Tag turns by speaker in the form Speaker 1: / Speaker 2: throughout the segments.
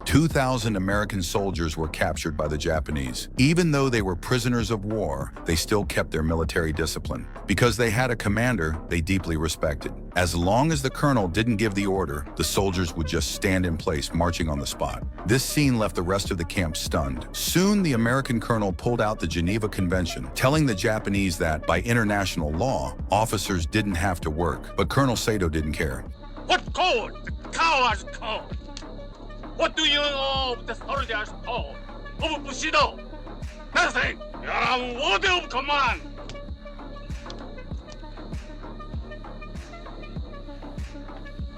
Speaker 1: 2,000 American soldiers were captured by the Japanese. Even though they were prisoners of war, they still kept their military discipline. Because they had a commander they deeply respected. As long as the colonel didn't give the order, the soldiers would just stand in place, marching on the spot. This scene left the rest of the camp stunned. Soon, the American colonel pulled out the Geneva Convention, telling the Japanese that, by international law, officers didn't have to work. But Colonel Sato didn't care.
Speaker 2: What code? The coward's code. What do you know of the soldier's code? Of Bushido? Nothing. You are unworthy of command.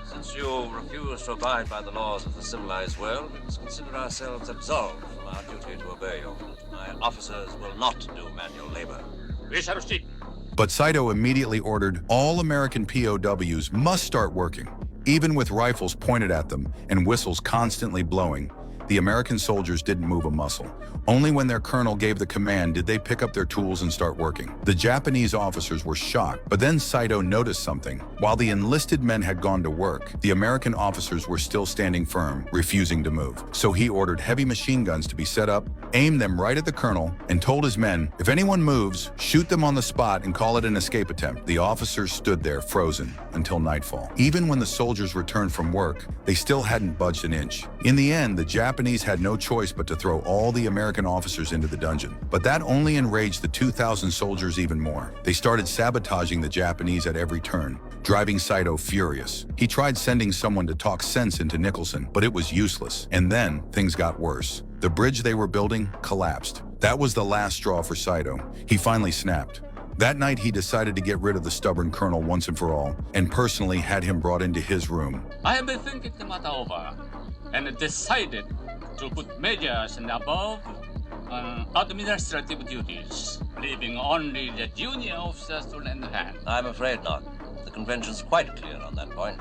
Speaker 3: Since you refuse to abide by the laws of the civilized world, we must consider ourselves absolved from our duty to obey you. My officers will not do manual labor.
Speaker 2: We shall see.
Speaker 1: But Saito immediately ordered all American POWs must start working. Even with rifles pointed at them and whistles constantly blowing, the American soldiers didn't move a muscle. Only when their colonel gave the command did they pick up their tools and start working. The Japanese officers were shocked, but then Saito noticed something. While the enlisted men had gone to work, the American officers were still standing firm, refusing to move. So he ordered heavy machine guns to be set up, aimed them right at the colonel, and told his men, if anyone moves, shoot them on the spot and call it an escape attempt. The officers stood there frozen until nightfall. Even when the soldiers returned from work, they still hadn't budged an inch. In the end, the Japanese had no choice but to throw all the American officers into the dungeon. But that only enraged the 2,000 soldiers even more. They started sabotaging the Japanese at every turn, driving Saito furious. He tried sending someone to talk sense into Nicholson, but it was useless. And then things got worse. The bridge they were building collapsed. That was the last straw for Saito. He finally snapped. That night, he decided to get rid of the stubborn colonel once and for all, and personally had him brought into his room.
Speaker 2: I have been thinking the matter over and decided to put measures above administrative duties, leaving only the junior officers to lend a hand.
Speaker 3: I'm afraid not. The convention's quite clear on that point.